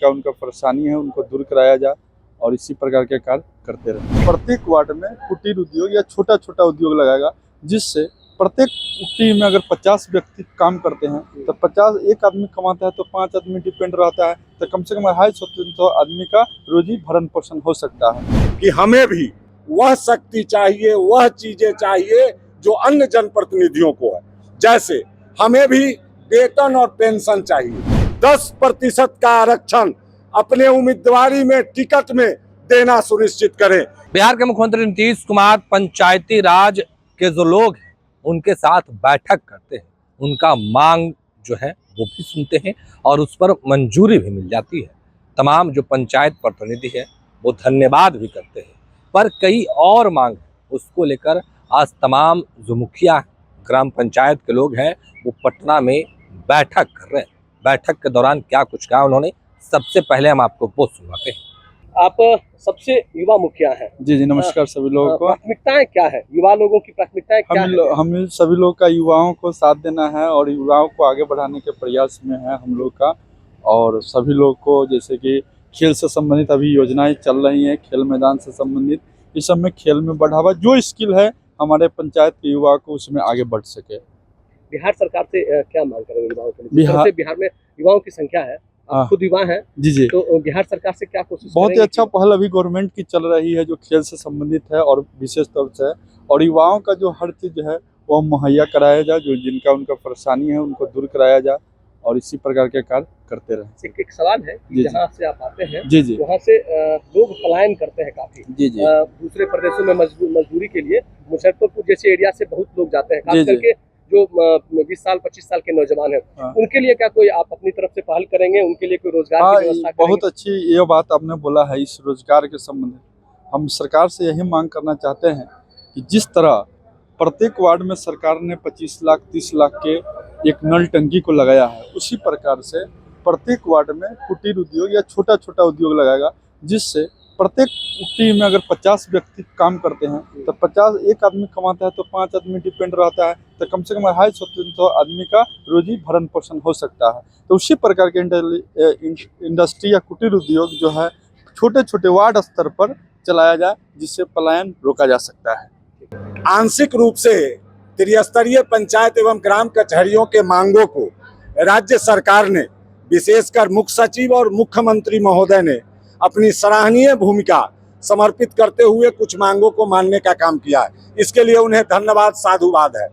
जिनका उनका परेशानी है उनको दूर कराया जाए और इसी प्रकार के कार्य करते रहे। प्रत्येक वार्ड में कुटीर उद्योग या छोटा छोटा उद्योग लगाएगा, जिससे प्रत्येक टीम में अगर 50 व्यक्ति काम करते हैं तो 50 एक आदमी कमाता है तो 5 आदमी डिपेंड रहता है, तो कम से कम 250-300 आदमी का रोजी भरण पोषण हो सकता है। कि हमें भी वह शक्ति चाहिए, वह चीजें चाहिए जो अन्य जनप्रतिनिधियों को है। जैसे हमें भी वेतन और पेंशन चाहिए, 10% का आरक्षण अपने उम्मीदवारी में टिकट में देना सुनिश्चित करें। बिहार के मुख्यमंत्री नीतीश कुमार पंचायती राज के जो लोग हैं उनके साथ बैठक करते हैं, उनका मांग जो है वो भी सुनते हैं और उस पर मंजूरी भी मिल जाती है। तमाम जो पंचायत प्रतिनिधि है वो धन्यवाद भी करते हैं, पर कई और मांग उसको लेकर आज तमाम जो मुखिया ग्राम पंचायत के लोग हैं वो पटना में बैठक कर रहे हैं। बैठक के दौरान क्या कुछ कहा उन्होंने, सबसे पहले हम आपको वो सुनवाते हैं। आप सबसे युवा मुखिया हैं। जी नमस्कार सभी लोगों को। प्राथमिकताएं क्या है, युवा लोगों की प्राथमिकताएं क्या है? हम सभी लोग का युवाओं को साथ देना है और युवाओं को आगे बढ़ाने के प्रयास में है हम लोग का। और सभी लोग को जैसे कि खेल से संबंधित अभी योजनाएं चल रही हैं, खेल मैदान से संबंधित, इस सब में खेल में बढ़ावा, जो स्किल है हमारे पंचायत के युवा को उसमें आगे बढ़ सके। बिहार सरकार से क्या मांग करेंगे युवाओं के लिए? बिहार में युवाओं की संख्या है, आप खुद युवा हैं जी, तो बिहार सरकार से क्या कोशिश? बहुत ही अच्छा पहल अभी गवर्नमेंट की चल रही है जो खेल से संबंधित है और विशेष तौर से है, और युवाओं का जो हर चीज है वो मुहैया कराया जाए, जो जिनका उनका परेशानी है उनको दूर कराया जाए और इसी प्रकार के कार्य करते रहे। एक सवाल है, जहाँ से आप आते हैं जी वहाँ से लोग पलायन करते हैं काफी जी दूसरे प्रदेशों में मजदूरी के लिए। मुजफ्फरपुर जैसे एरिया से बहुत लोग जाते हैं, खास करके जो 20 साल 25 साल के नौजवान हैं, उनके लिए क्या कोई आप अपनी तरफ से पहल करेंगे? उनके लिए कोई रोजगार की व्यवस्था करेंगे? बहुत अच्छी ये बात आपने बोला है। इस रोजगार के संबंध में हम सरकार से यही मांग करना चाहते हैं कि जिस तरह प्रत्येक वार्ड में सरकार ने 25 लाख 30 लाख के एक नल टंकी को लगाया है, उसी प्रकार से प्रत्येक वार्ड में कुटीर उद्योग या छोटा छोटा उद्योग लगाएगा, जिससे प्रत्येक टीम में अगर 50 व्यक्ति काम करते हैं तो 50 एक आदमी कमाता है तो 5 आदमी डिपेंड रहता है, तो कम से कम 250-300 आदमी का रोजी भरण पोषण हो सकता है। तो उसी प्रकार के इंडस्ट्री या कुटीर उद्योग जो है छोटे छोटे वार्ड स्तर पर चलाया जाए, जिससे पलायन रोका जा सकता है। आंशिक रूप से त्रिस्तरीय पंचायत एवं ग्राम कचहरियों के मांगों को राज्य सरकार ने, विशेषकर मुख्य सचिव और मुख्यमंत्री महोदय ने अपनी सराहनीय भूमिका समर्पित करते हुए कुछ मांगों को मानने का काम किया है। इसके लिए उन्हें धन्यवाद, साधुवाद है।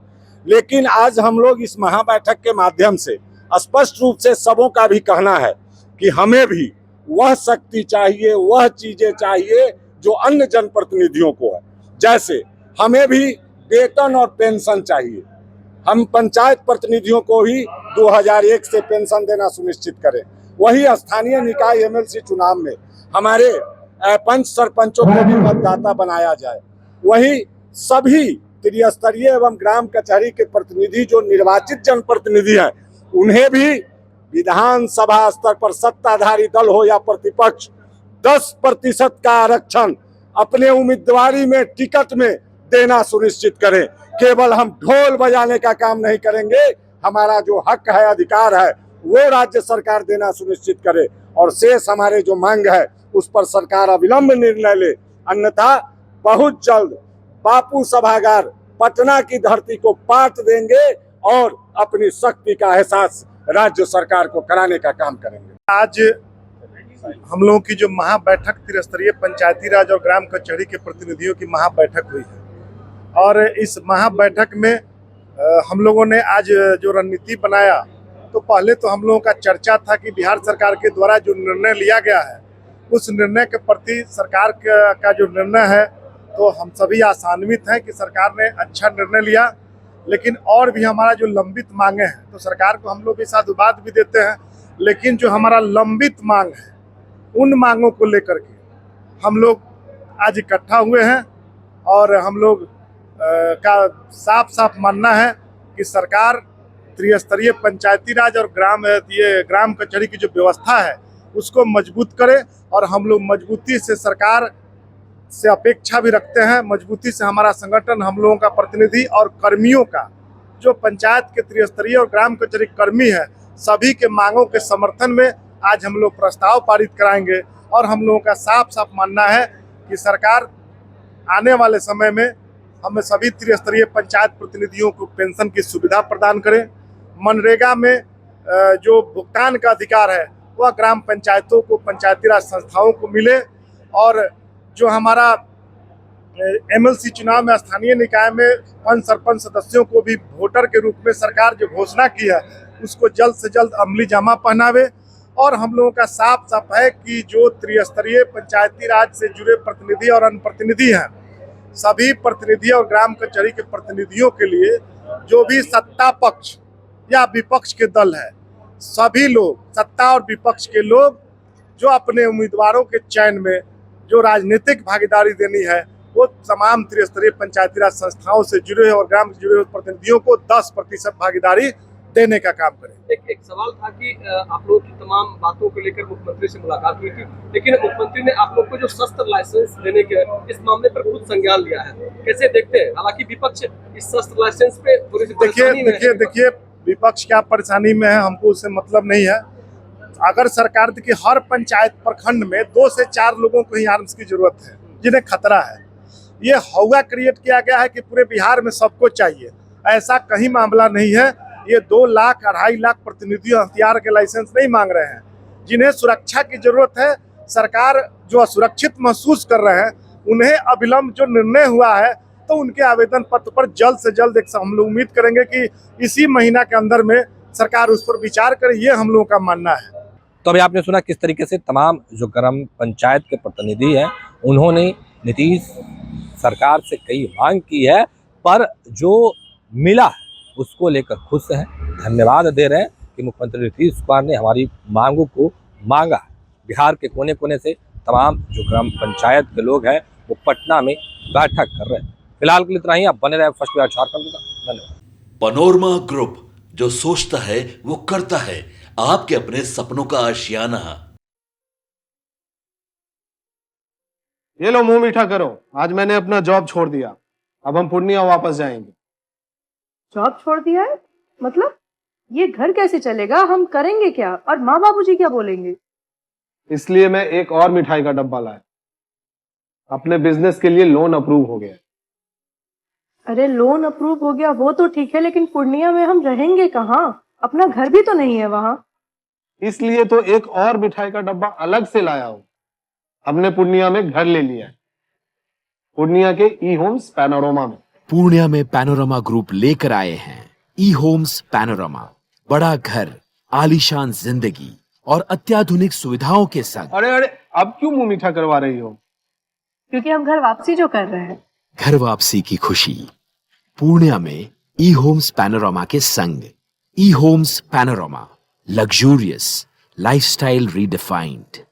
लेकिन आज हम लोग इस महाबैठक के माध्यम से स्पष्ट रूप से सबों का भी कहना है कि हमें भी वह शक्ति चाहिए, वह चीजें चाहिए जो अन्य जनप्रतिनिधियों को है। जैसे हमें भी वेतन और पेंशन चाहिए, हम पंचायत प्रतिनिधियों को भी 2001 से पेंशन देना सुनिश्चित करें। वही स्थानीय निकाय एमएलसी चुनाव में हमारे पंच सरपंचों को भी मतदाता बनाया जाए। वही सभी त्रिस्तरीय एवं ग्राम कचहरी के प्रतिनिधि जो निर्वाचित जनप्रतिनिधि हैं, उन्हें भी विधानसभा स्तर पर सत्ताधारी दल हो या प्रतिपक्ष 10% का आरक्षण अपने उम्मीदवारी में टिकट में देना सुनिश्चित करें। केवल हम ढोल बजाने का काम नहीं करेंगे, हमारा जो हक है, अधिकार है, वो राज्य सरकार देना सुनिश्चित करे और शेष हमारे जो मांग है उस पर सरकार अविलंब निर्णय ले, अन्यथा बहुत जल्द बापू सभागार पटना की धरती को पाट देंगे और अपनी शक्ति का एहसास राज्य सरकार को कराने का काम करेंगे। आज हम लोगों की जो महाबैठक त्रिस्तरीय पंचायती राज और ग्राम कचहरी के प्रतिनिधियों की महाबैठक हुई है और इस महाबैठक में हम लोगों ने आज जो रणनीति बनाया, तो पहले तो हम लोगों का चर्चा था कि बिहार सरकार के द्वारा जो निर्णय लिया गया है उस निर्णय के प्रति सरकार का जो निर्णय है तो हम सभी आशान्वित हैं कि सरकार ने अच्छा निर्णय लिया। लेकिन और भी हमारा जो लंबित मांगे हैं तो सरकार को हम लोग भी साधुवाद भी देते हैं, लेकिन जो हमारा लंबित मांग है उन मांगों को लेकर के हम लोग आज इकट्ठा हुए हैं और हम लोग का साफ साफ मानना है कि सरकार त्रिस्तरीय पंचायती राज और ग्राम कचहरी की जो व्यवस्था है उसको मजबूत करे और हम लोग मजबूती से सरकार से अपेक्षा भी रखते हैं। मजबूती से हमारा संगठन, हम लोगों का प्रतिनिधि और कर्मियों का जो पंचायत के त्रिस्तरीय और ग्राम कचहरी कर्मी है, सभी के मांगों के समर्थन में आज हम लोग प्रस्ताव पारित कराएंगे और हम लोगों का साफ साफ मानना है कि सरकार आने वाले समय में हमें सभी त्रिस्तरीय पंचायत प्रतिनिधियों को पेंशन की सुविधा प्रदान करें। मनरेगा में जो भुगतान का अधिकार है वह ग्राम पंचायतों को, पंचायती राज संस्थाओं को मिले और जो हमारा एमएलसी चुनाव में स्थानीय निकाय में पंच सरपंच सदस्यों को भी वोटर के रूप में सरकार जो घोषणा की है उसको जल्द से जल्द अमली जामा पहनावे। और हम लोगों का साफ साफ है कि जो त्रिस्तरीय पंचायती राज से जुड़े प्रतिनिधि और अन्य प्रतिनिधि हैं, सभी प्रतिनिधि और ग्राम कचहरी के प्रतिनिधियों के लिए जो भी सत्ता पक्ष या विपक्ष के दल है, सभी लोग, सत्ता और विपक्ष के लोग जो अपने उम्मीदवारों के चयन में जो राजनीतिक भागीदारी देनी है वो तमाम त्रिस्तरीय पंचायती राज संस्थाओं से जुड़े और ग्राम से जुड़े हुए प्रतिनिधियों को 10% भागीदारी देने का काम करें। एक सवाल था कि आप लोगों की तमाम बातों को लेकर मुख्यमंत्री से मुलाकात हुई थी, लेकिन मुख्यमंत्री ने आप लोग को जो शस्त्र लाइसेंस देने के इस मामले पर खुद संज्ञान लिया है, कैसे देखते हैं? हालांकि विपक्ष इस शस्त्र लाइसेंस पे थोड़ी सी देखिए विपक्ष क्या परेशानी में है हमको उससे मतलब नहीं है। अगर सरकार देखिए हर पंचायत प्रखंड में 2 से 4 लोगों को ही आर्म्स की जरूरत है जिन्हें खतरा है। ये हवा क्रिएट किया गया है कि पूरे बिहार में सबको चाहिए, ऐसा कहीं मामला नहीं है। ये 2 लाख 2.5 लाख प्रतिनिधि हथियार के लाइसेंस नहीं मांग रहे हैं। जिन्हें सुरक्षा की जरूरत है, सरकार जो असुरक्षित महसूस कर रहे हैं, उन्हें अविलंब जो निर्णय हुआ है तो उनके आवेदन पत्र पर जल्द से जल्द हम लोग उम्मीद करेंगे कि इसी महीना के अंदर में सरकार उस पर विचार करे, ये हम लोगों का मानना है। तो अभी आपने सुना किस तरीके से तमाम जो ग्राम पंचायत के प्रतिनिधि हैं उन्होंने नीतीश सरकार से कई मांग की है, पर जो मिला है उसको लेकर खुश हैं, धन्यवाद दे रहे हैं कि मुख्यमंत्री नीतीश कुमार ने हमारी मांगों को मांगा। बिहार के कोने कोने से तमाम जो ग्राम पंचायत के लोग हैं वो पटना में बैठक कर रहे हैं। फिलहाल के लिए इतना ही, आप बने रहे फर्स्ट बिहार झारखंड का। धन्यवाद। पनोरमा ग्रुप, जो सोचता है वो करता है, आपके अपने सपनों का आशियाना। ये लो मुंह मीठा करो, आज मैंने अपना जॉब छोड़ दिया, अब हम पूर्णिया वापस जाएंगे। जॉब छोड़ दिया है? मतलब ये घर कैसे चलेगा? हम करेंगे क्या? और माँ बाबूजी क्या बोलेंगे? इसलिए मैं एक और मिठाई का डब्बा लाया। अपने बिजनेस के लिए लोन अप्रूव हो गया। अरे लोन अप्रूव हो गया वो तो ठीक है, लेकिन पूर्णिया में हम रहेंगे कहाँ? अपना घर भी तो नहीं है वहाँ। इसलिए तो एक और मिठाई का डब्बा अलग से लाया हूँ। हमने पूर्णिया में घर ले लिया है, पूर्णिया के ई होम्स पैनोरमा में। पूर्णिया में पैनोरमा ग्रुप लेकर आए हैं ई होम्स पैनोरमा। बड़ा घर, आलीशान जिंदगी और अत्याधुनिक सुविधाओं के संग। अरे अब क्यों मुंह मीठा करवा रही हो? क्योंकि हम घर वापसी जो कर रहे हैं। घर वापसी की खुशी पूर्णिया में ई होम्स पैनोरमा के संग। ई homes panorama, luxurious lifestyle redefined.